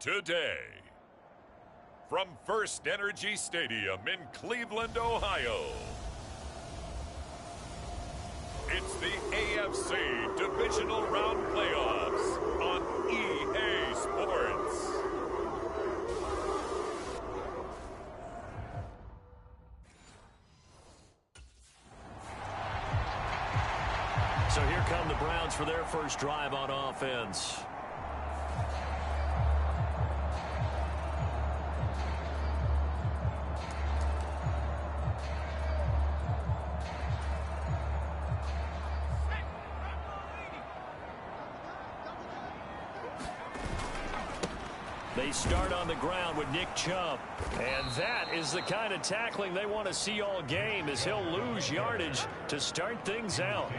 today. From First Energy Stadium in Cleveland, Ohio, it's the AFC Divisional Round Playoffs on EA Sports. So here come the Browns for their first drive on offense. They start on the ground with Nick Chubb. And that is the kind of tackling they want to see all game, as he'll lose yardage to start things out.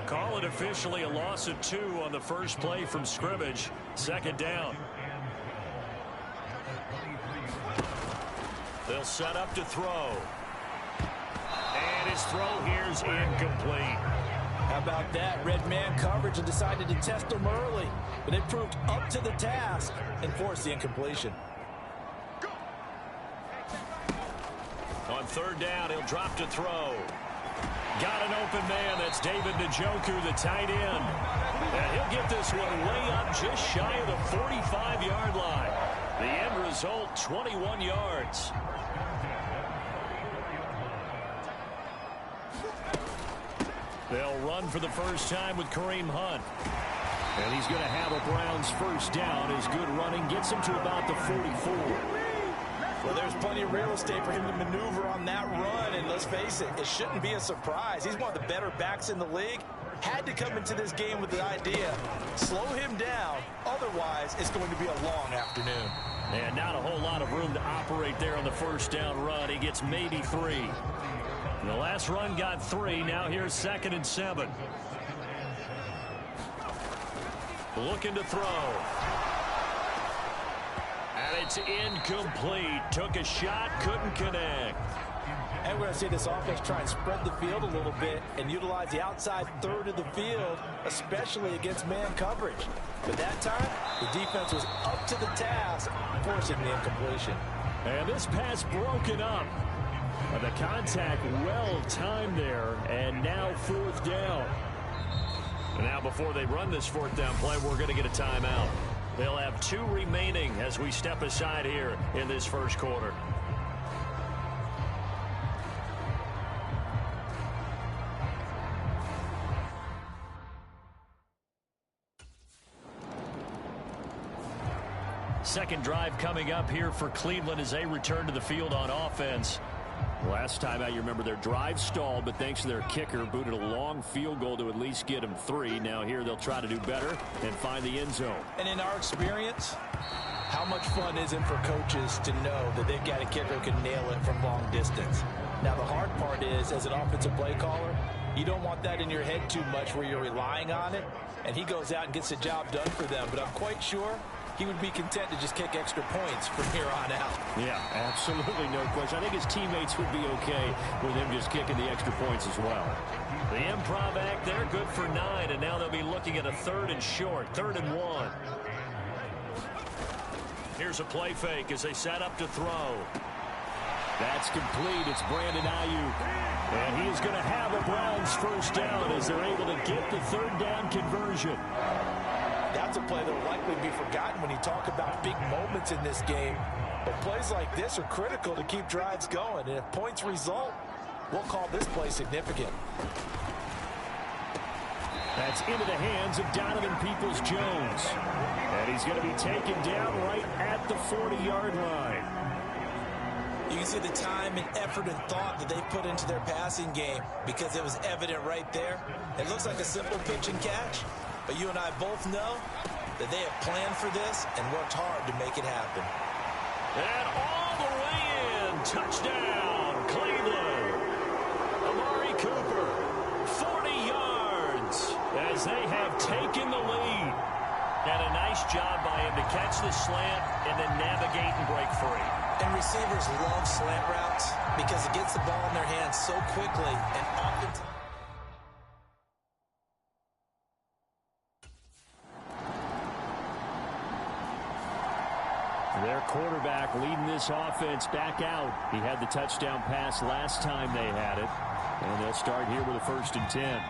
Call it officially a loss of 2 on the first play from scrimmage. Second down. They'll set up to throw. And his throw here's incomplete. How about that? Red man coverage and decided to test them early. But they proved up to the task and forced the incompletion. On third down, he'll drop to throw. Got an open man. That's David Njoku, the tight end. And he'll get this one way up just shy of the 45-yard line. The end result, 21 yards. They'll run for the first time with Kareem Hunt. And he's going to have a Browns first down. His good running gets him to about the 44. Well, there's plenty of real estate for him to maneuver on that run. And let's face it, it shouldn't be a surprise. He's one of the better backs in the league. Had to come into this game with the idea, slow him down. Otherwise, it's going to be a long afternoon. And not a whole lot of room to operate there on the first down run. He gets maybe 3. The last run got 3. Now here's 2nd and 7. Looking to throw. And it's incomplete. Took a shot, couldn't connect. And we're going to see this offense try and spread the field a little bit and utilize the outside third of the field, especially against man coverage. But that time, the defense was up to the task, forcing the incompletion. And this pass broken up. The contact well timed there, and now 4th down. And now before they run this 4th down play, we're going to get a timeout. They'll have 2 remaining as we step aside here in this first quarter. Second drive coming up here for Cleveland as they return to the field on offense. Last time out, you remember their drive stalled, but thanks to their kicker, booted a long field goal to at least get them 3. Now here they'll try to do better and find the end zone. And in our experience, how much fun is it for coaches to know that they've got a kicker who can nail it from long distance? Now the hard part is, as an offensive play caller, you don't want that in your head too much where you're relying on it, and he goes out and gets the job done for them. But I'm quite sure he would be content to just kick extra points from here on out. Yeah, absolutely no question. I think his teammates would be okay with him just kicking the extra points as well. The improv act there, good for 9, and now they'll be looking at a 3rd and short, 3rd and 1. Here's a play fake as they set up to throw. That's complete. It's Brandon Ayuk. And he is going to have a Browns first down as they're able to get the 3rd down conversion. That's a play that will likely be forgotten when you talk about big moments in this game. But plays like this are critical to keep drives going. And if points result, we'll call this play significant. That's into the hands of Donovan Peoples-Jones. And he's going to be taken down right at the 40-yard line. You can see the time and effort and thought that they put into their passing game because it was evident right there. It looks like a simple pitch and catch. But you and I both know that they have planned for this and worked hard to make it happen. And all the way in. Touchdown, Cleveland. Amari Cooper, 40 yards as they have taken the lead. And a nice job by him to catch the slant and then navigate and break free. And receivers love slant routes because it gets the ball in their hands so quickly and oftentimes. Their quarterback leading this offense back out. He had the touchdown pass last time they had it. And they'll start here with a 1st and 10.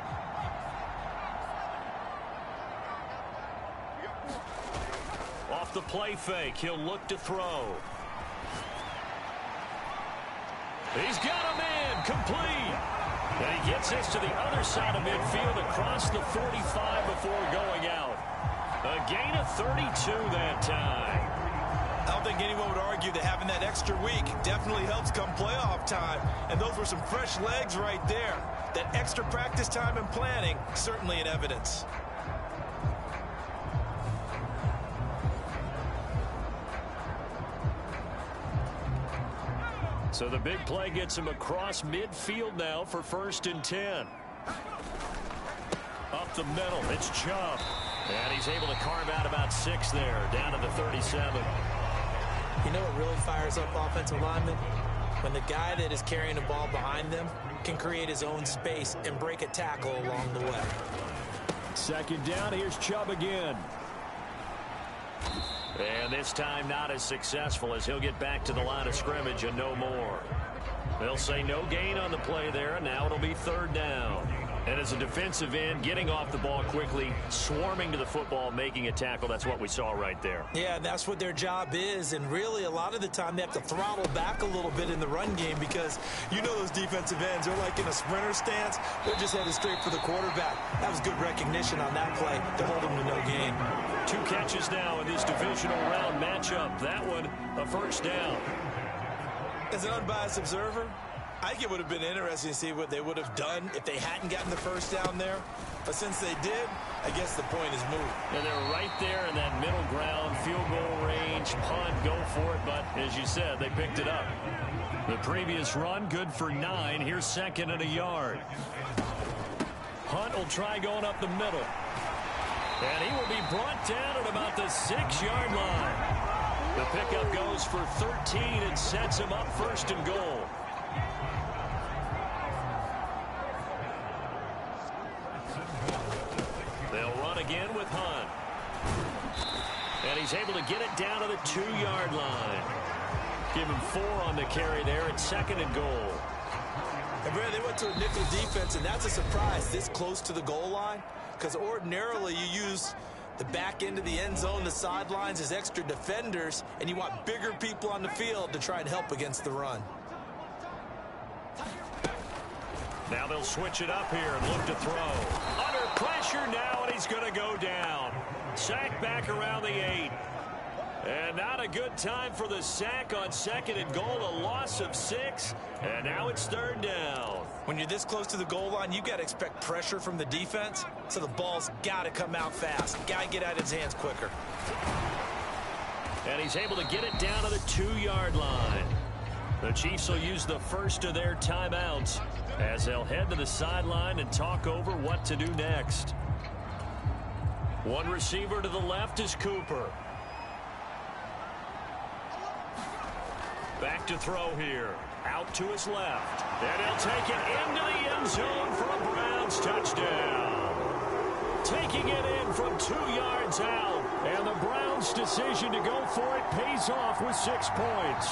Off the play fake, he'll look to throw. He's got him in, complete. And he gets this to the other side of midfield across the 45 before going out. A gain of 32 that time. I don't think anyone would argue that having that extra week definitely helps come playoff time. And those were some fresh legs right there. That extra practice time and planning, certainly in evidence. So the big play gets him across midfield now for 1st and 10. Up the middle, it's Chubb. And he's able to carve out about 6 there, down to the 37. You know what really fires up offensive linemen? When the guy that is carrying the ball behind them can create his own space and break a tackle along the way. 2nd down, here's Chubb again. And this time not as successful as he'll get back to the line of scrimmage and no more. They'll say no gain on the play there, and now it'll be 3rd down. And as a defensive end, getting off the ball quickly, swarming to the football, making a tackle, that's what we saw right there. Yeah, that's what their job is, and really a lot of the time they have to throttle back a little bit in the run game because you know those defensive ends, they're like in a sprinter stance. They're just headed straight for the quarterback. That was good recognition on that play to hold them to no gain. 2 catches now in this divisional round matchup. That one, a 1st down. As an unbiased observer, I think it would have been interesting to see what they would have done if they hadn't gotten the 1st down there. But since they did, I guess the point is moot. And they're right there in that middle ground, field goal range, punt, go for it. But as you said, they picked it up. The previous run, good for 9. Here's 2nd and a yard. Hunt will try going up the middle. And he will be brought down at about the 6-yard line. The pickup goes for 13 and sets him up 1st and goal. They'll run again with Hunt. And he's able to get it down to the 2-yard line. Give him 4 on the carry there at 2nd and goal. And Brad, they went to a nickel defense, and that's a surprise this close to the goal line. Because ordinarily you use the back end of the end zone, the sidelines as extra defenders, and you want bigger people on the field to try and help against the run. Now they'll switch it up here and look to throw. Under pressure now, and he's going to go down. Sack back around the 8. And not a good time for the sack on 2nd and goal. A loss of 6. And now it's 3rd down. When you're this close to the goal line, you got to expect pressure from the defense. So the ball's got to come out fast. Got to get out of his hands quicker. And he's able to get it down to the 2-yard line. The Chiefs will use the first of their timeouts as they'll head to the sideline and talk over what to do next. One receiver to the left is Cooper. Back to throw here. Out to his left. And he'll take it into the end zone for a Browns touchdown. Taking it in from 2 yards out. And the Browns' decision to go for it pays off with 6 points.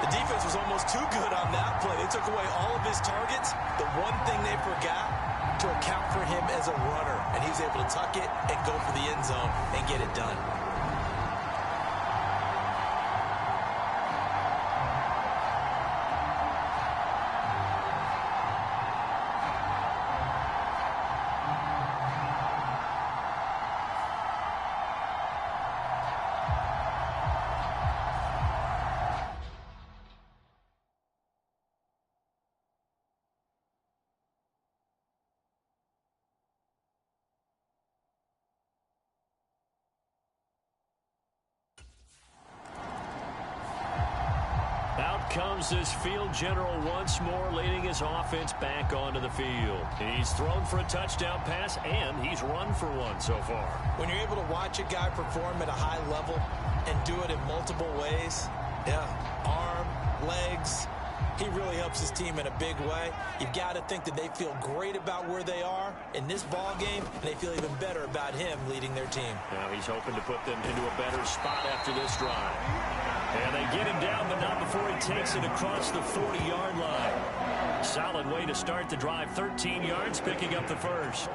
The defense was almost too good on that play. They took away all of his targets. The one thing they forgot, to account for him as a runner. And he was able to tuck it and go for the end zone and get it done. Comes this field general once more, leading his offense back onto the field. He's thrown for a touchdown pass, and he's run for one so far. When you're able to watch a guy perform at a high level and do it in multiple ways, yeah, arm, legs, he really helps helps his team in a big way. You've got to think that they feel great about where they are in this ball game, and they feel even better about him leading their team. Now he's hoping to put them into a better spot after this drive. And they get him down, but not before he takes it across the 40-yard line. Solid way to start the drive. 13 yards, picking up the first.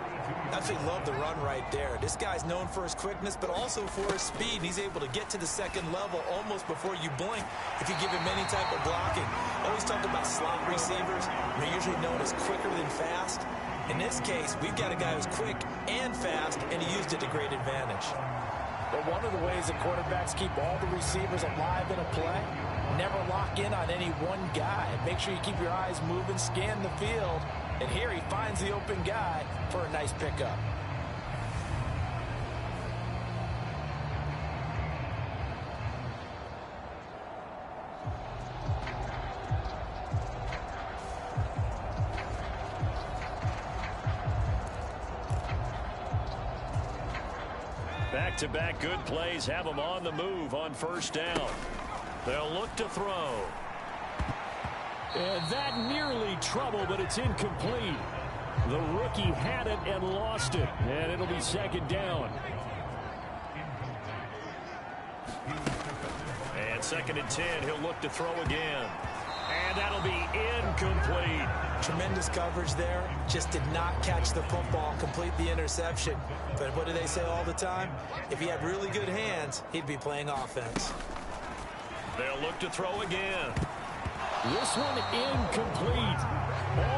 Absolutely love the run right there. This guy's known for his quickness, but also for his speed. He's able to get to the second level almost before you blink if you give him any type of blocking. I always talk about slot receivers. They're usually known as quicker than fast. In this case, we've got a guy who's quick and fast, and he used it to great advantage. But one of the ways that quarterbacks keep all the receivers alive in a play, never lock in on any one guy. Make sure you keep your eyes moving, scan the field. And here he finds the open guy for a nice pickup. Back-to-back good plays have them on the move on first down. They'll look to throw. And that nearly trouble, but it's incomplete. The rookie had it and lost it, and it'll be second down. And 2nd and 10, he'll look to throw again. And that'll be incomplete. Tremendous coverage there. Just did not catch the football and complete the interception. But what do they say all the time? If he had really good hands, he'd be playing offense. They'll look to throw again. This one incomplete.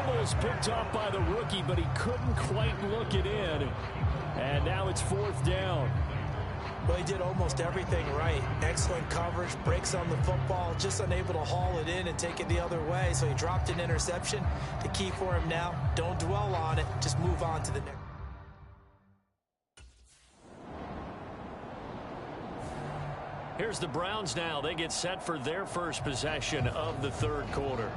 Almost picked off by the rookie, but he couldn't quite look it in. And now it's 4th down. Well, he did almost everything right. Excellent coverage, breaks on the football, just unable to haul it in and take it the other way. So he dropped an interception. The key for him now, don't dwell on it. Just move on to the next. Here's the Browns now. They get set for their first possession of the 3rd quarter.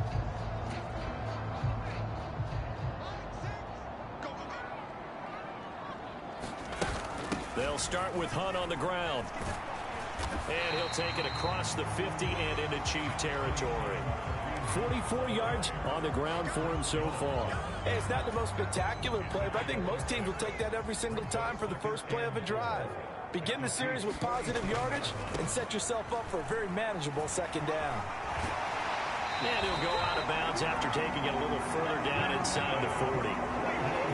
They'll start with Hunt on the ground. And he'll take it across the 50 and into Chief territory. 44 yards on the ground for him so far. Hey, it's not the most spectacular play, but I think most teams will take that every single time for the first play of a drive. Begin the series with positive yardage and set yourself up for a very manageable 2nd down. And he'll go out of bounds after taking it a little further down inside the 40.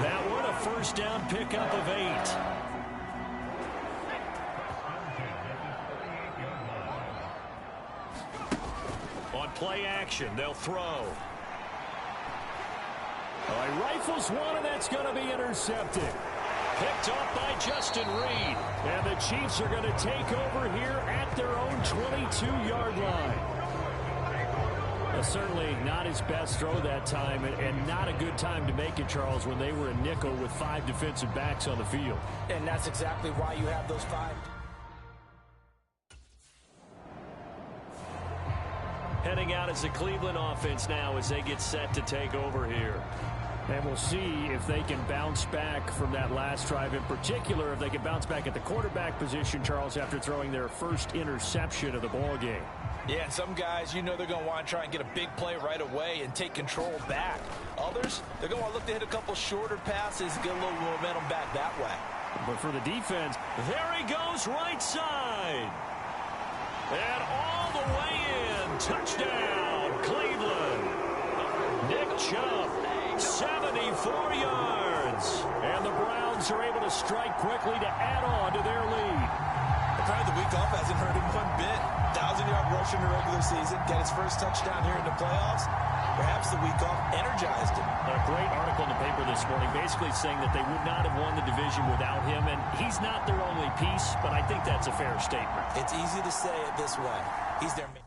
That one a first down pickup of 8. On play action, they'll throw. He rifles one, and that's going to be intercepted. Picked up by Justin Reed. And the Chiefs are going to take over here at their own 22-yard line. Certainly not his best throw that time, and not a good time to make it, Charles, when they were a nickel with 5 defensive backs on the field. And that's exactly why you have those 5. Heading out as the Cleveland offense now as they get set to take over here. And we'll see if they can bounce back from that last drive. In particular, if they can bounce back at the quarterback position, Charles, after throwing their first interception of the ball game. Yeah, some guys, you know they're going to want to try and get a big play right away and take control back. Others, they're going to want to look to hit a couple shorter passes and get a little momentum back that way. But for the defense, there he goes right side. And all the way in. Touchdown, Cleveland. Nick Chubb, 74 yards. And the Browns are able to strike quickly to add on to their lead. Probably the week off hasn't hurt him one bit. 1,000-yard rush in the regular season. Got his first touchdown here in the playoffs. Perhaps the week off energized him. A great article in the paper this morning basically saying that they would not have won the division without him. And he's not their only piece, but I think that's a fair statement. It's easy to say it this way. He's their main.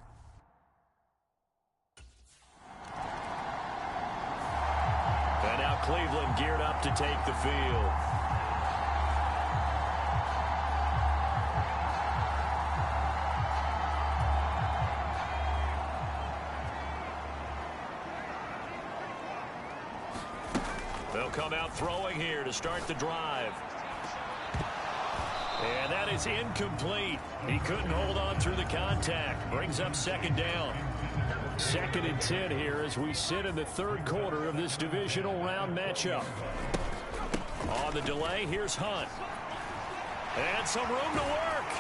And now Cleveland geared up to take the field. They'll come out throwing here to start the drive. And that is incomplete. He couldn't hold on through the contact. Brings up second down. 2nd and 10 here as we sit in the third quarter of this divisional round matchup. On the delay, here's Hunt. And some room to work.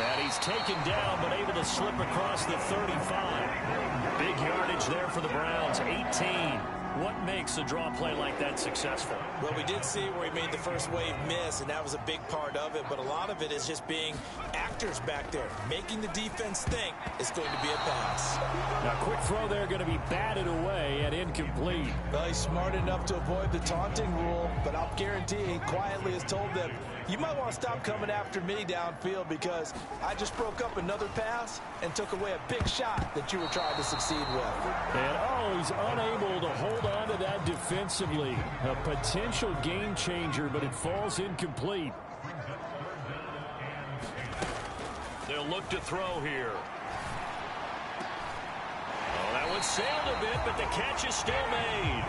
And he's taken down, but able to slip across the 35. Big yardage there for the Browns, 18. What makes a draw play like that successful? Well, we did see where he made the first wave miss, and that was a big part of it. But a lot of it is just being actors back there, making the defense think it's going to be a pass. Now, quick throw there, going to be batted away and incomplete. Well, he's smart enough to avoid the taunting rule, but I'll guarantee he quietly has told them, you might want to stop coming after me downfield because I just broke up another pass and took away a big shot that you were trying to succeed with. And, he's unable to hold on to that defensively. A potential game changer, but it falls incomplete. They'll look to throw here. Oh, that one sailed a bit, but the catch is still made.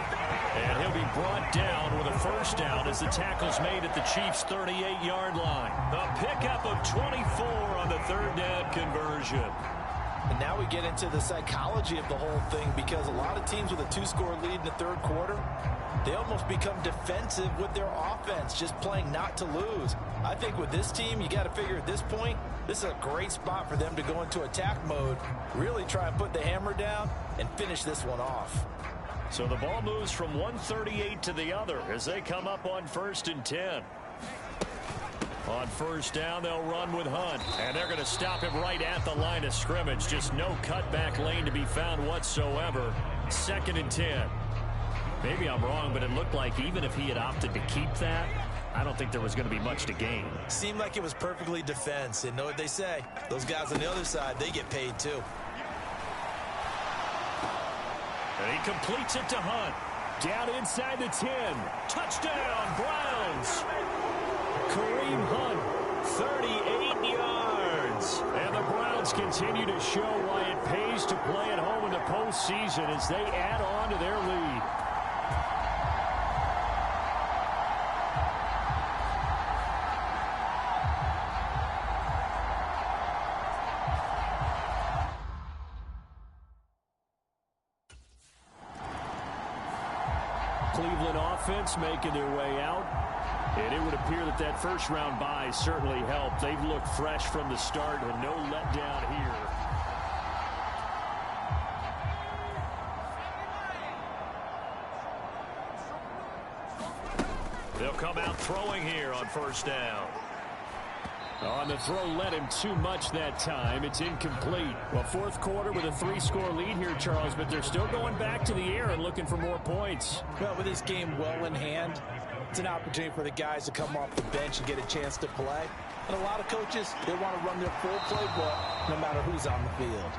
And he'll be brought down with a first down as the tackle's made at the Chiefs' 38-yard line. A pickup of 24 on the third down conversion. And now we get into the psychology of the whole thing because a lot of teams with a 2-score lead in the third quarter, they almost become defensive with their offense, just playing not to lose. I think with this team, you got to figure at this point, this is a great spot for them to go into attack mode, really try and put the hammer down and finish this one off. So the ball moves from 138 to the other as they come up on 1st and 10. On first down, they'll run with Hunt. And they're going to stop him right at the line of scrimmage. Just no cutback lane to be found whatsoever. 2nd and 10. Maybe I'm wrong, but it looked like even if he had opted to keep that, I don't think there was going to be much to gain. Seemed like it was perfectly defense. And know what they say? Those guys on the other side, they get paid too. And he completes it to Hunt. Down inside the 10. Touchdown, Browns. Kareem Hunt, 38 yards. And the Browns continue to show why it pays to play at home in the postseason as they add on to their lead. Cleveland offense making their way out. And it would appear that that first-round bye certainly helped. They've looked fresh from the start and no letdown here. They'll come out throwing here on first down. On the throw, led him too much that time. It's incomplete. Well, fourth quarter with a 3-score lead here, Charles, but they're still going back to the air and looking for more points. Well, with this game well in hand, it's an opportunity for the guys to come off the bench and get a chance to play. And a lot of coaches, they want to run their full playbook no matter who's on the field.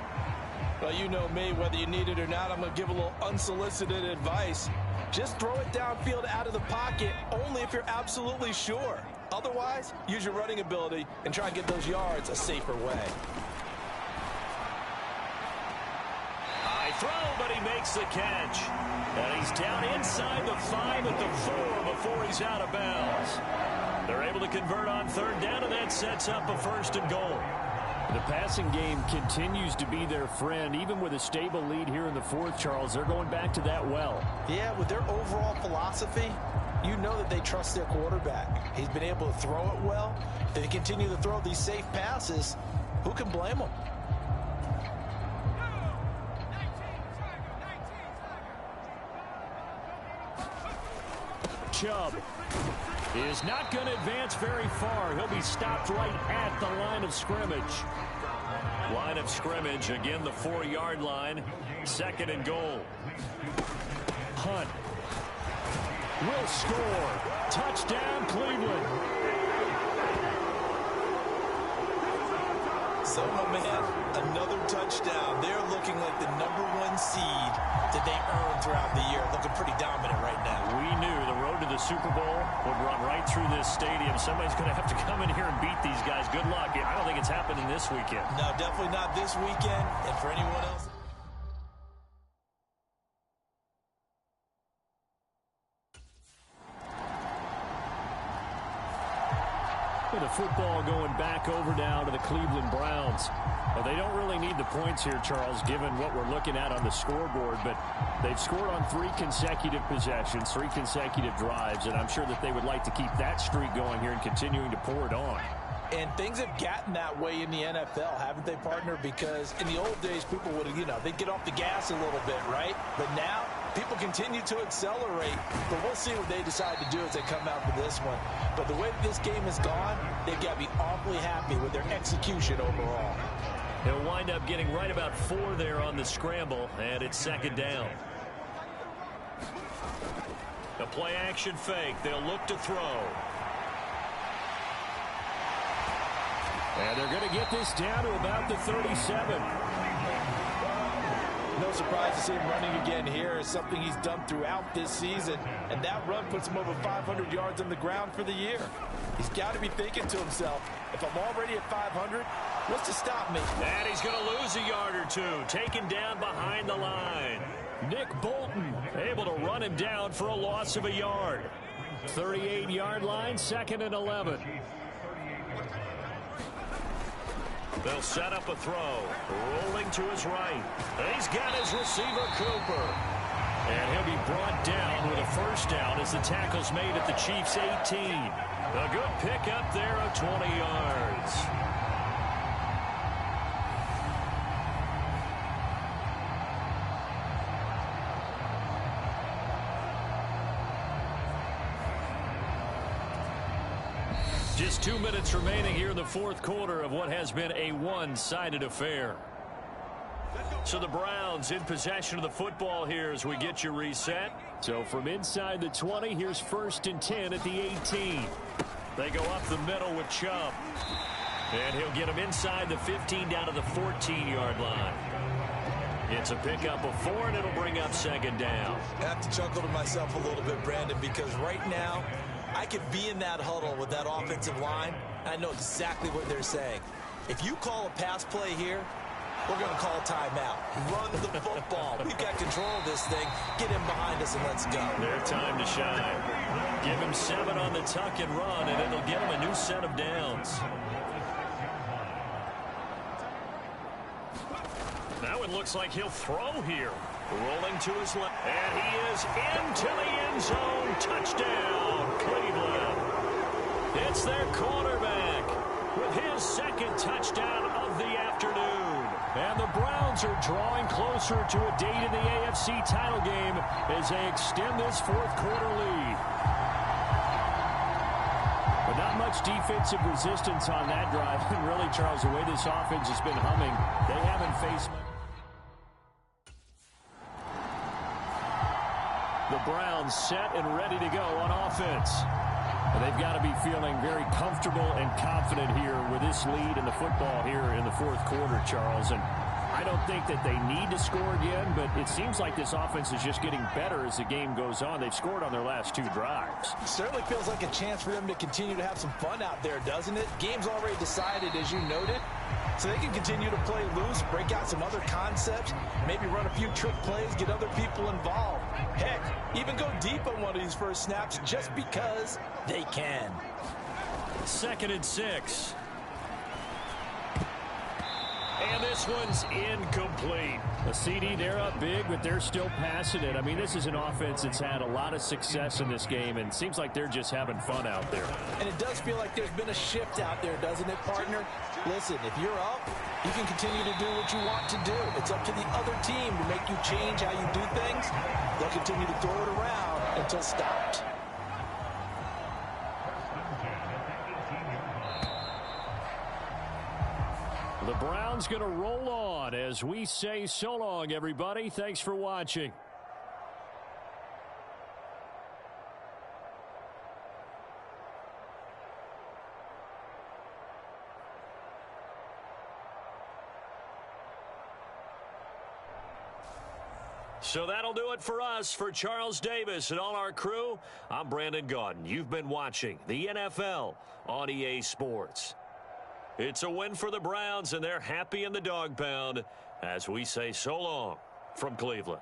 Well, you know me, whether you need it or not, I'm going to give a little unsolicited advice. Just throw it downfield out of the pocket only if you're absolutely sure. Otherwise, use your running ability and try and get those yards a safer way. High throw, but he makes the catch. And he's down inside the 5 at the 4 before he's out of bounds. They're able to convert on third down, and that sets up a 1st and goal. The passing game continues to be their friend. Even with a stable lead here in the fourth, Charles, they're going back to that well. Yeah, with their overall philosophy, you know that they trust their quarterback. He's been able to throw it well. If they continue to throw these safe passes, who can blame them? Chubb is not going to advance very far. He'll be stopped right at the line of scrimmage. Line of scrimmage, again, the 4-yard line. 2nd and goal. Hunt will score. Touchdown, Cleveland. So, my man, another touchdown. They're looking like the #1 seed that they earned throughout the year. Looking pretty dominant right now. We knew the road to the Super Bowl would run right through this stadium. Somebody's going to have to come in here and beat these guys. Good luck. I don't think it's happening this weekend. No, definitely not this weekend. And for anyone else, With the football going back over now to the Cleveland Browns. Well, they don't really need the points here, Charles, given what we're looking at on the scoreboard, but they've scored on 3 consecutive possessions, 3 consecutive drives, and I'm sure that they would like to keep that streak going here and continuing to pour it on. And things have gotten that way in the NFL, haven't they, partner? Because in the old days, people would, they'd get off the gas a little bit, right? But now, people continue to accelerate. But we'll see what they decide to do as they come out for this one. But the way that this game has gone, they've got to be awfully happy with their execution overall. He'll wind up getting right about 4 there on the scramble, and it's 2nd down. A play-action fake. They'll look to throw. And they're going to get this down to about the 37. No surprise to see him running again here. It's something he's done throughout this season. And that run puts him over 500 yards on the ground for the year. He's got to be thinking to himself, if I'm already at 500, what's to stop me? And he's going to lose a yard or 2, taken down behind the line. Nick Bolton able to run him down for a loss of a yard. 38-yard line, 2nd and 11. They'll set up a throw. Rolling to his right. He's got his receiver, Cooper. And he'll be brought down with a 1st down as the tackle's made at the Chiefs' 18. A good pickup there of 20 yards. Just 2 minutes remaining here in the 4th quarter of what has been a one-sided affair. So the Browns in possession of the football here as we get you reset. So from inside the 20, here's 1st and 10 at the 18. They go up the middle with Chubb. And he'll get him inside the 15 down to the 14-yard line. It's a pickup of 4, and it'll bring up 2nd down. I have to chuckle to myself a little bit, Brandon, because right now, I could be in that huddle with that offensive line. I know exactly what they're saying. If you call a pass play here, we're going to call a timeout. Run the football. We've got control of this thing. Get him behind us and let's go. Their time to shine. Give him 7 on the tuck and run, and it'll get him a new set of downs. Now it looks like he'll throw here. Rolling to his left. And he is into the end zone. Touchdown, Cleveland. It's their quarterback with his 2nd touchdown of the afternoon. And the Browns are drawing closer to a date in the AFC title game as they extend this 4th quarter lead. But not much defensive resistance on that drive. And really, Charles, the way this offense has been humming, they haven't faced much. The Browns set and ready to go on offense. And they've got to be feeling very comfortable and confident here with this lead in the football here in the 4th quarter, Charles. And I don't think that they need to score again, but it seems like this offense is just getting better as the game goes on. They've scored on their last 2 drives. It certainly feels like a chance for them to continue to have some fun out there, doesn't it? Game's already decided, as you noted. So they can continue to play loose, break out some other concepts, maybe run a few trick plays, get other people involved. Heck, even go deep on one of these first snaps just because they can. 2nd and 6. And this one's incomplete. A CD, they're up big, but they're still passing it. I mean, this is an offense that's had a lot of success in this game, and it seems like they're just having fun out there. And it does feel like there's been a shift out there, doesn't it, partner? Listen, if you're up, you can continue to do what you want to do. It's up to the other team to make you change how you do things. They'll continue to throw it around until stopped. The Browns going to roll on as we say so long, everybody. Thanks for watching. So that'll do it for us. For Charles Davis and all our crew, I'm Brandon Gaudin. You've been watching the NFL on EA Sports. It's a win for the Browns, and they're happy in the dog pound as we say so long from Cleveland.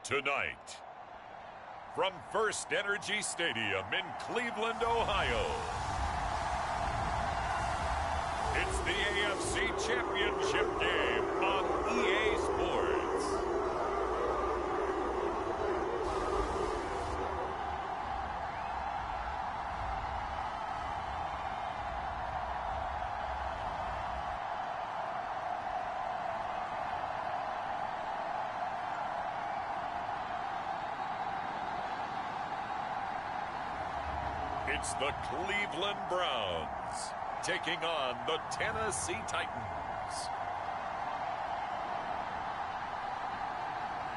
Tonight, from First Energy Stadium in Cleveland, Ohio, it's the AFC Championship game on EA Sports. It's the Cleveland Browns taking on the Tennessee Titans.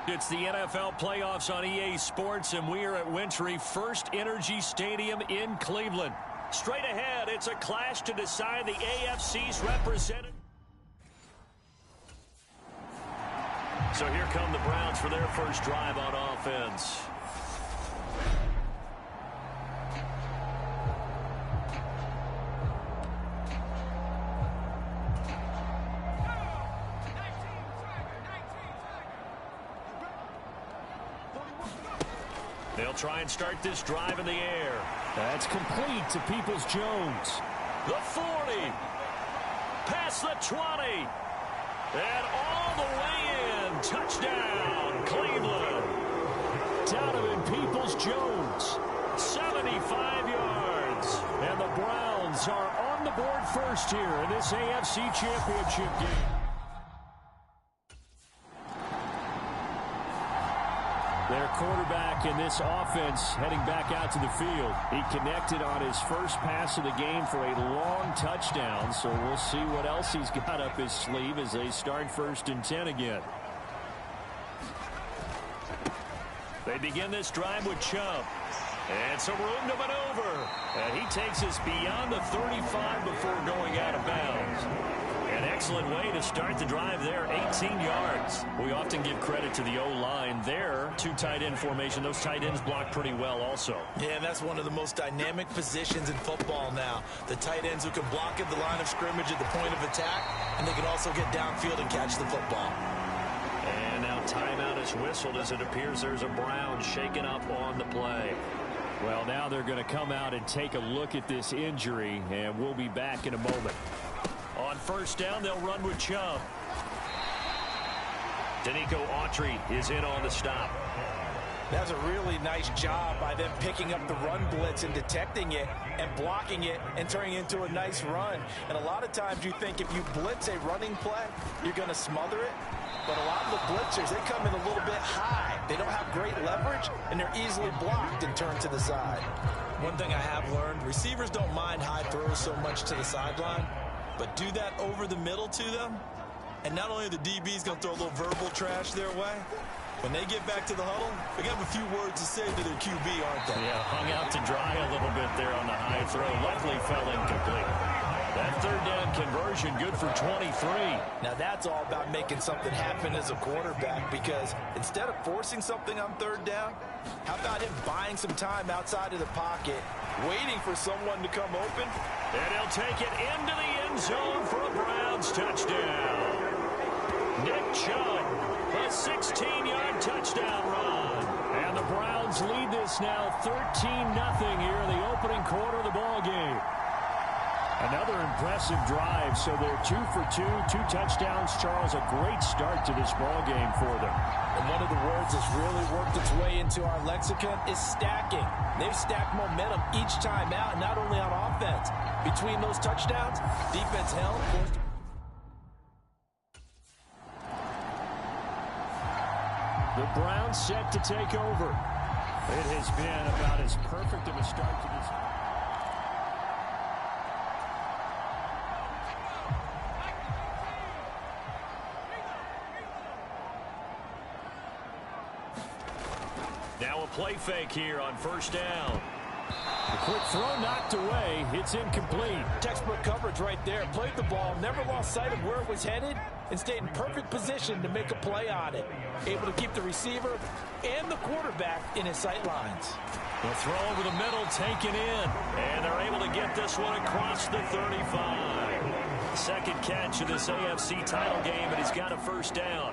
It's the NFL playoffs on EA Sports, and we are at Wintry First Energy Stadium in Cleveland. Straight ahead, it's a clash to decide the AFC's representative. So here come the Browns for their first drive on offense. They'll try and start this drive in the air. That's complete to Peoples-Jones. The 40. Past the 20. And all the way in. Touchdown, Cleveland. Donovan Peoples-Jones. 75 yards. And the Browns are on the board first here in this AFC Championship game. Their quarterback in this offense heading back out to the field. He connected on his first pass of the game for a long touchdown, so we'll see what else he's got up his sleeve as they start 1st and 10 again. They begin this drive with Chubb. And some room to maneuver. And he takes us beyond the 35 before going out of bounds. An excellent way to start the drive there, 18 yards. We often give credit to the O-line there. 2 tight end formation. Those tight ends block pretty well also. Yeah, and that's one of the most dynamic positions in football now. The tight ends who can block at the line of scrimmage at the point of attack, and they can also get downfield and catch the football. And now timeout is whistled as it appears there's a Brown shaken up on the play. Well, now they're going to come out and take a look at this injury, and we'll be back in a moment. On 1st down, they'll run with Chubb. Danico Autry is in on the stop. That's a really nice job by them picking up the run blitz and detecting it and blocking it and turning it into a nice run. And a lot of times you think if you blitz a running play, you're going to smother it. But a lot of the blitzers, they come in a little bit high. They don't have great leverage, and they're easily blocked and turned to the side. One thing I have learned, receivers don't mind high throws so much to the sideline, but do that over the middle to them, and not only are the DBs going to throw a little verbal trash their way, When they get back to the huddle, they got a few words to say to their QB, aren't they? Yeah, hung out to dry a little bit there on the high throw. Luckily fell incomplete. That third down conversion good for 23. Now that's all about making something happen as a quarterback, because instead of forcing something on third down, how about him buying some time outside of the pocket, waiting for someone to come open? And he'll take it into the end zone for a Browns touchdown. Nick Chubb, a 16-yard touchdown run. And the Browns lead this now 13-0 here in the opening quarter of the ball game. Another impressive drive, so they're 2 for 2, 2 touchdowns. Charles, a great start to this ball game for them. And one of the words that's really worked its way into our lexicon is stacking. They've stacked momentum each time out, not only on offense. Between those touchdowns, defense held. The Browns set to take over. It has been about as perfect of a start to this. Now a play fake here on first down. The quick throw knocked away. It's incomplete. Textbook coverage right there. Played the ball, never lost sight of where it was headed, and stayed in perfect position to make a play on it. Able to keep the receiver and the quarterback in his sight lines. The throw over the middle taken in. And they're able to get this one across the 35. Second catch of this AFC title game, and he's got a first down.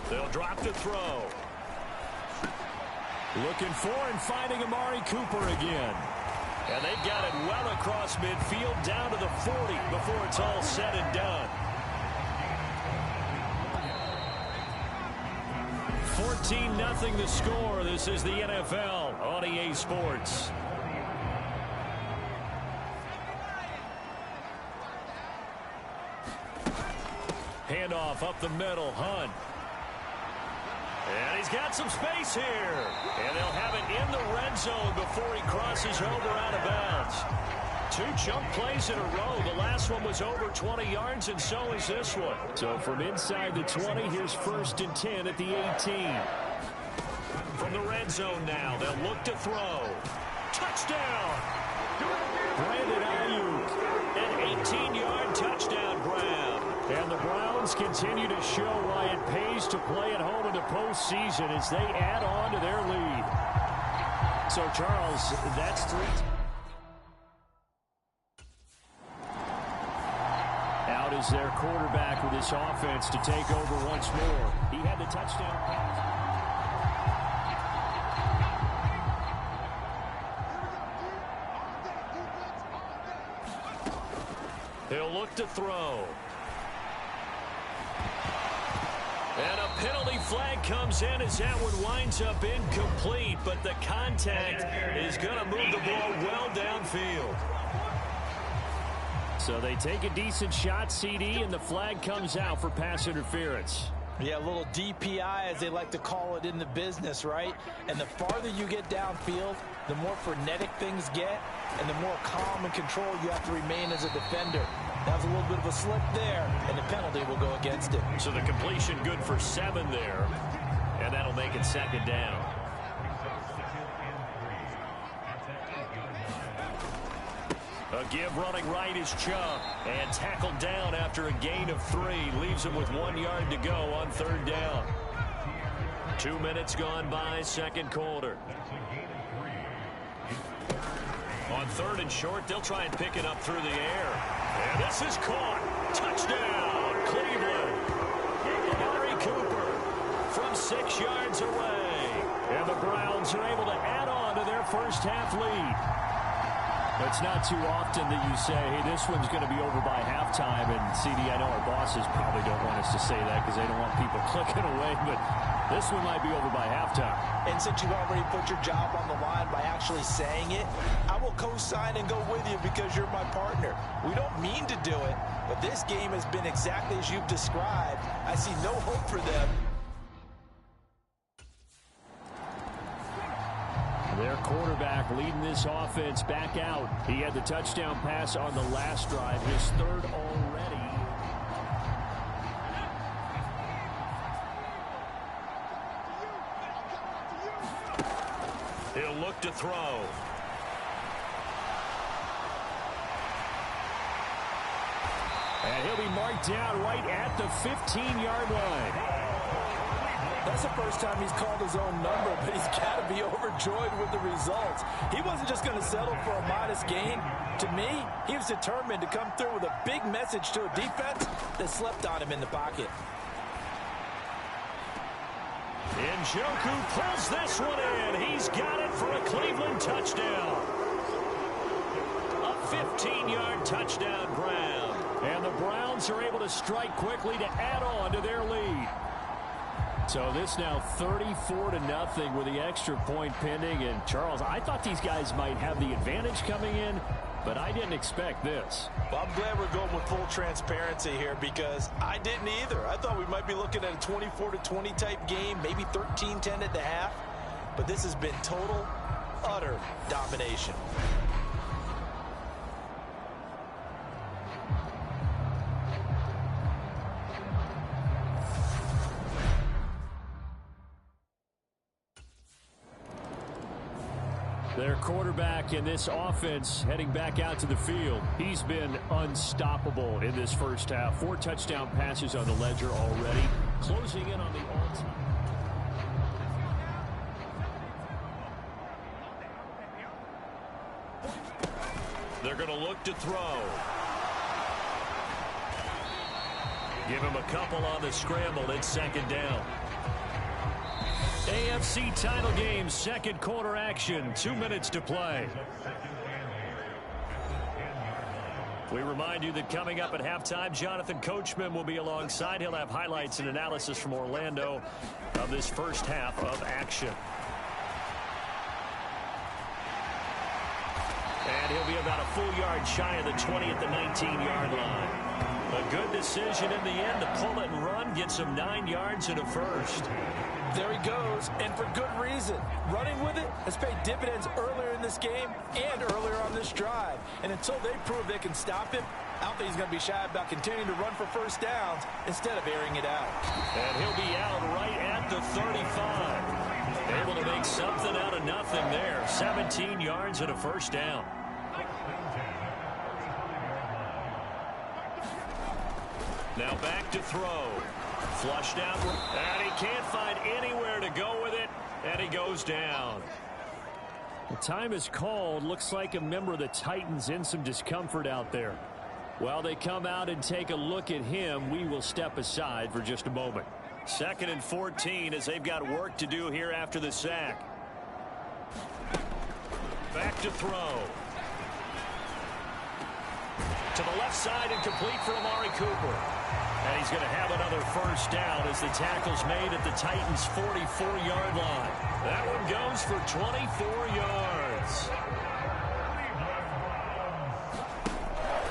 They'll drop the throw. Looking for and finding Amari Cooper again. And they've got it well across midfield down to the 40 before it's all said and done. 14-0 the score. This is the NFL on EA Sports. Handoff up the middle. Hunt. And he's got some space here. And they'll have it in the red zone before he crosses over out of bounds. 2 chunk plays in a row. The last one was over 20 yards, and so is this one. So from inside the 20, here's 1st and 10 at the 18. From the red zone now, they'll look to throw. Touchdown! Brandon Ayuk, an 18-yard touchdown grab. And the Browns continue to show why it pays to play at home in the postseason as they add on to their lead. So, Charles, that's 3. Out is their quarterback with this offense to take over once more. He had the touchdown pass. He'll look to throw. And a penalty flag comes in as that one winds up incomplete, but the contact is going to move the ball well downfield. So they take a decent shot, CD, and the flag comes out for pass interference. Yeah, a little DPI, as they like to call it in the business, right? And the farther you get downfield, the more frenetic things get, and the more calm and control you have to remain as a defender. That was a little bit of a slip there, and the penalty will go against it. So the completion good for 7 there, and that'll make it 2nd down. A give running right is Chubb, and tackled down after a gain of 3. Leaves him with 1 yard to go on 3rd down. 2 minutes gone by, 2nd quarter. On 3rd and short, they'll try and pick it up through the air. And this is caught. Touchdown, Cleveland. Amari Cooper from 6 yards away. And the Browns are able to add on to their first half lead. It's not too often that you say, hey, this one's going to be over by halftime. And, CD, I know our bosses probably don't want us to say that because they don't want people clicking away. But this one might be over by halftime. And since you've already put your job on the line by actually saying it, I will co-sign and go with you because you're my partner. We don't mean to do it, but this game has been exactly as you've described. I see no hope for them. Their quarterback leading this offense back out. He had the touchdown pass on the last drive, his 3rd already. He'll look to throw. And he'll be marked down right at the 15-yard line. That's the first time he's called his own number, but he's got to be overjoyed with the results. He wasn't just going to settle for a modest gain. To me, he was determined to come through with a big message to a defense that slept on him in the pocket. Njoku pulls this one in. He's got it for a Cleveland touchdown. A 15-yard touchdown grab. And the Browns are able to strike quickly to add on to their lead. So this now 34-0 with the extra point pending. And Charles, I thought these guys might have the advantage coming in, but I didn't expect this. Well, I'm glad we're going with full transparency here because I didn't either. I thought we might be looking at a 24-20 type game, maybe 13-10 at the half. But this has been total, utter domination. Their quarterback in this offense heading back out to the field. He's been unstoppable in this first half. 4 touchdown passes on the ledger already. Closing in on the all-time. They're going to look to throw. Give him a couple on the scramble. It's second down. AFC title game, second quarter action, 2 minutes to play. We remind you that coming up at halftime, Jonathan Coachman will be alongside. He'll have highlights and analysis from Orlando of this first half of action. And he'll be about a full yard shy of the 20 at the 19-yard line. A good decision in the end to pull it and run, get some 9 yards and a first. There he goes, and for good reason. Running with it has paid dividends earlier in this game and earlier on this drive. And until they prove they can stop him, I don't think he's going to be shy about continuing to run for first downs instead of airing it out. And he'll be out right at the 35. Able to make something out of nothing there. 17 yards and a first down. Now back to throw. Flushed out, and he can't find anywhere to go with it, and he goes down. The time is called. Looks like a member of the Titans in some discomfort out there. While they come out and take a look at him, we will step aside for just a moment. 2nd and 14 as they've got work to do here after the sack. Back to throw. To the left side and complete for Amari Cooper. And he's going to have another first down as the tackle's made at the Titans' 44-yard line. That one goes for 24 yards.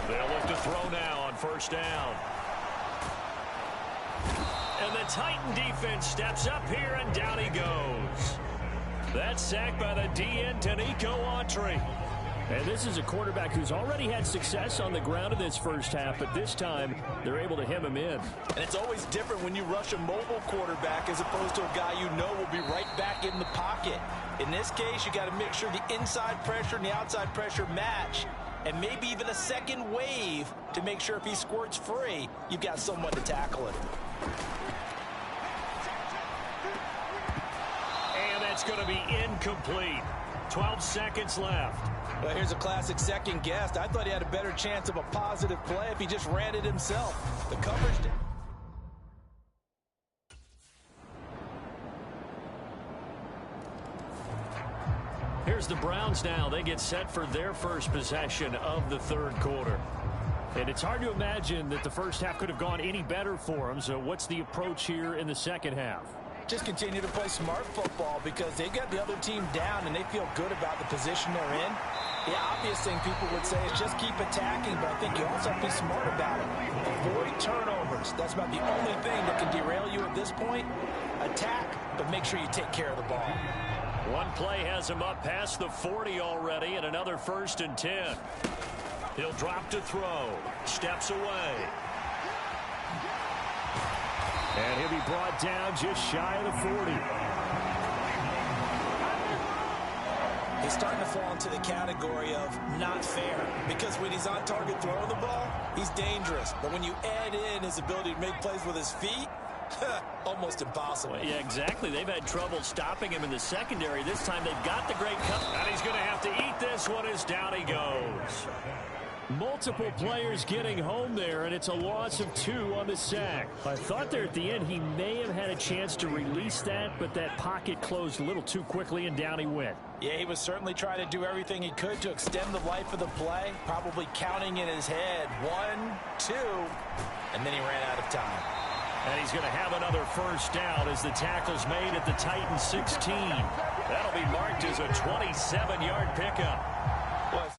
They'll look to throw now on first down. And the Titan defense steps up here, and down he goes. That's sacked by the DN, Tanico Autry. And this is a quarterback who's already had success on the ground in this first half, but this time they're able to hem him in. And it's always different when you rush a mobile quarterback as opposed to a guy you know will be right back in the pocket. In this case, you got to make sure the inside pressure and the outside pressure match, and maybe even a second wave to make sure if he squirts free, you've got someone to tackle him. And that's going to be incomplete. 12 seconds left. Well, here's a classic second guess. I thought he had a better chance of a positive play if he just ran it himself. The coverage did. Here's the Browns now. They get set for their first possession of the third quarter. And it's hard to imagine that the first half could have gone any better for them. So what's the approach here in the second half? Just continue to play smart football because they got the other team down and they feel good about the position they're in. The obvious thing people would say is just keep attacking, but I think you also have to be smart about it. Avoid turnovers. That's about the only thing that can derail you at this point. Attack, but make sure you take care of the ball. One play has him up past the 40 already, and another 1st and 10. He'll drop to throw. Steps away. And he'll be brought down just shy of the 40. He's starting to fall into the category of not fair, because when he's on target throwing the ball, he's dangerous. But when you add in his ability to make plays with his feet, almost impossible. Yeah, exactly. They've had trouble stopping him in the secondary. This time they've got the great cover. And he's going to have to eat this one as down he goes. Multiple players getting home there, and it's a loss of 2 on the sack. I thought there at the end he may have had a chance to release that, but that pocket closed a little too quickly, and down he went. Yeah, he was certainly trying to do everything he could to extend the life of the play, probably counting in his head 1, 2, and then he ran out of time. And he's going to have another first down as the tackle's made at the Titans 16. That'll be marked as a 27-yard pickup. Well,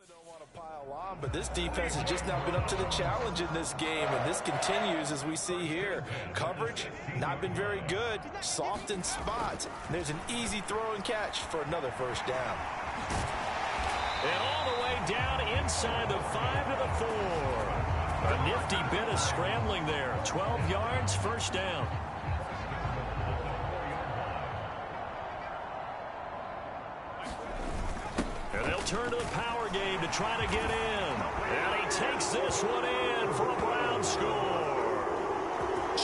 don't want to pile on, but this defense has just not been up to the challenge in this game, and this continues as we see here. Coverage, not been very good, soft in spots. There's an easy throw and catch for another first down. And all the way down inside the 5 to the 4. A nifty bit of scrambling there. 12 yards, first down. And they'll turn to the power game to try to get in. And he takes this one in for a Brown score.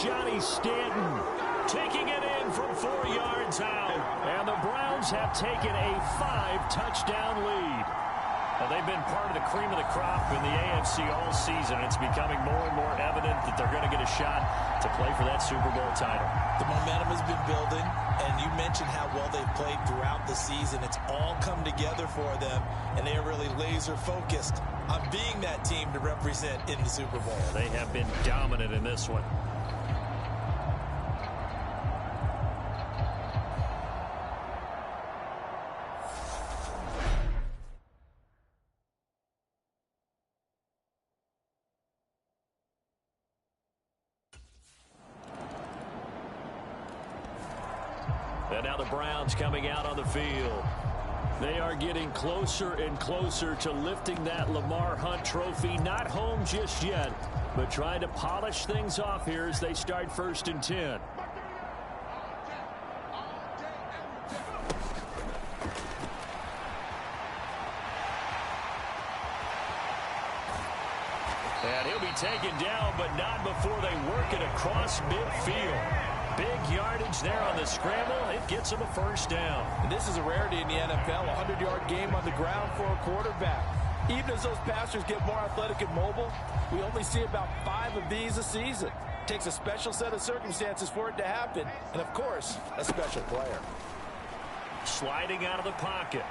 Johnny Stanton taking it in from 4 yards out. And the Browns have taken a 5-touchdown lead. Well, they've been part of the cream of the crop in the AFC all season. It's becoming more and more evident that they're going to get a shot to play for that Super Bowl title. The momentum has been building, and you mentioned how well they've played throughout the season. It's all come together for them, and they are really laser-focused on being that team to represent in the Super Bowl. They have been dominant in this one. And now the Browns coming out on the field. They are getting closer and closer to lifting that Lamar Hunt trophy. Not home just yet, but trying to polish things off here as they start 1st and 10. And he'll be taken down, but not before they work it across midfield. Big yardage there on the scramble. It gets him a first down. And this is a rarity in the NFL, a 100-yard game on the ground for a quarterback. Even as those passers get more athletic and mobile, we only see about 5 of these a season. It takes a special set of circumstances for it to happen, and of course, a special player. Sliding out of the pocket.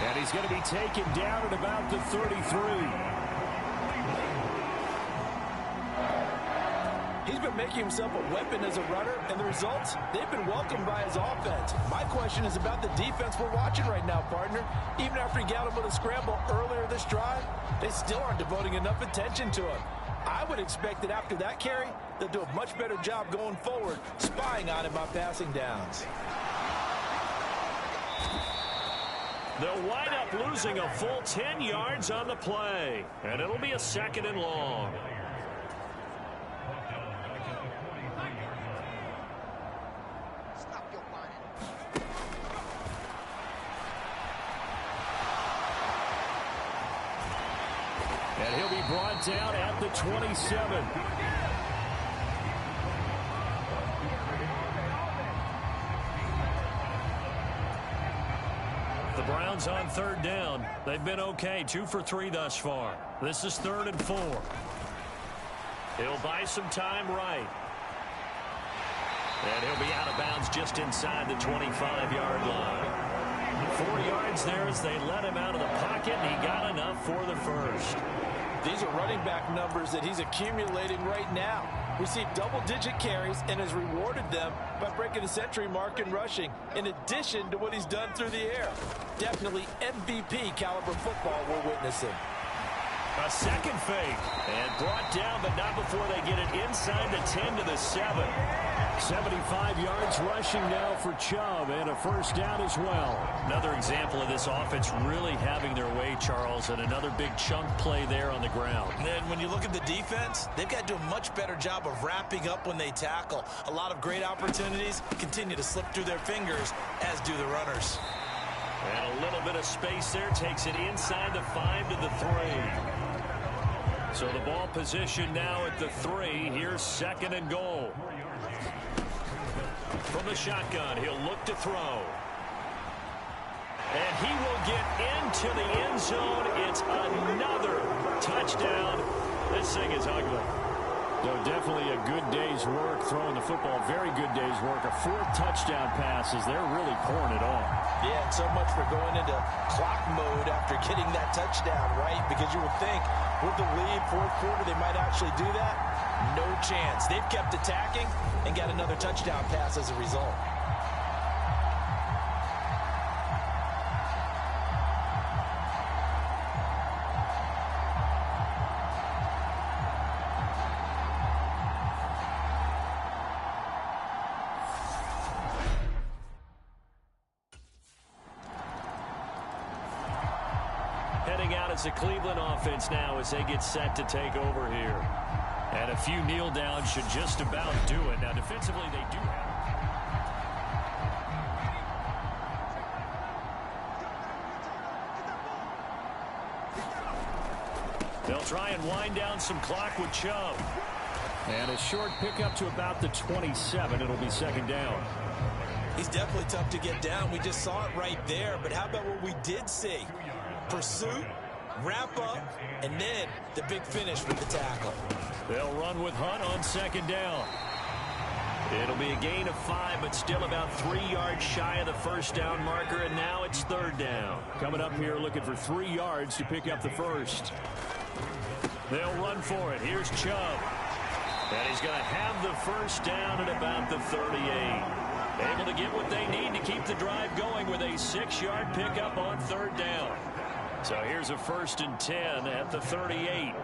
And he's going to be taken down at about the 33. He's been making himself a weapon as a runner, and the results, they've been welcomed by his offense. My question is about the defense we're watching right now, partner. Even after he got him with a scramble earlier this drive, they still aren't devoting enough attention to him. I would expect that after that carry, they'll do a much better job going forward, spying on him on passing downs. They'll wind up losing a full 10 yards on the play, and it'll be a 2nd and long. And he'll be brought down at the 27. The Browns on 3rd down. They've been okay, 2 for 3 thus far. This is 3rd and 4. He'll buy some time right. And he'll be out of bounds just inside the 25-yard line. 4 yards there as they let him out of the pocket, and he got enough for the first. These are running back numbers that he's accumulating right now. Received double-digit carries and has rewarded them by breaking the century mark in rushing, in addition to what he's done through the air. Definitely MVP caliber football we're witnessing. A second fake, and brought down, but not before they get it inside the 10 to the 7. 75 yards rushing now for Chubb, and a first down as well. Another example of this offense really having their way, Charles, and another big chunk play there on the ground. And then when you look at the defense, they've got to do a much better job of wrapping up when they tackle. A lot of great opportunities continue to slip through their fingers, as do the runners. And a little bit of space there, takes it inside the 5 to the 3. So the ball position now at the 3. Here's second and goal. From the shotgun, he'll look to throw. And he will get into the end zone. It's another touchdown. This thing is ugly. So definitely a good day's work throwing the football. Very good day's work. A 4th touchdown pass as they're really pouring it on. Yeah, and so much for going into clock mode after getting that touchdown, right? Because you would think with the lead, 4th quarter, they might actually do that. No chance. They've kept attacking and got another touchdown pass as a result. Heading out as the Cleveland offense now as they get set to take over here. And a few kneel downs should just about do it. Now defensively they do have. They'll try and wind down some clock with Chubb. And a short pickup to about the 27. It'll be second down. He's definitely tough to get down. We just saw it right there. But how about what we did see? Pursuit, wrap up, and then the big finish with the tackle. They'll run with Hunt on second down. It'll be a gain of 5, but still about 3 yards shy of the first down marker, and now it's third down. Coming up here looking for 3 yards to pick up the first. They'll run for it. Here's Chubb. And he's going to have the first down at about the 38. Able to get what they need to keep the drive going with a 6-yard pickup on third down. So here's a 1st and 10 at the 38.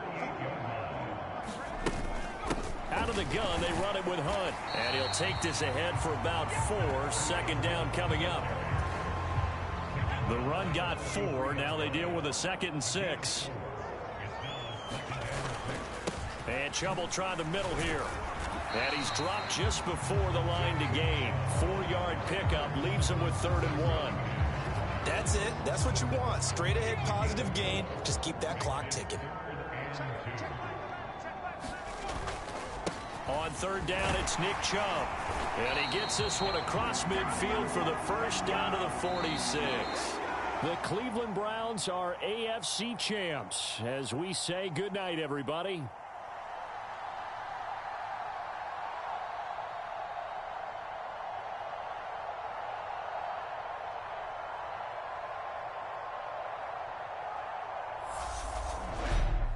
Out of the gun, they run it with Hunt. And he'll take this ahead for about 4. Second down coming up. The run got 4. Now they deal with a 2nd and 6. And Chubb will try the middle here. And he's dropped just before the line to gain. 4-yard pickup leaves him with 3rd and 1. That's it. That's what you want. Straight ahead positive gain. Just keep that clock ticking. On third down, it's Nick Chubb. And he gets this one across midfield for the first down to the 46. The Cleveland Browns are AFC champs. As we say goodnight, everybody.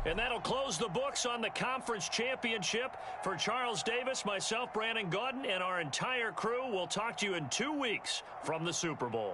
And that'll close the books on the conference championship. For Charles Davis, myself, Brandon Gaudin, and our entire crew, we'll talk to you in 2 weeks from the Super Bowl.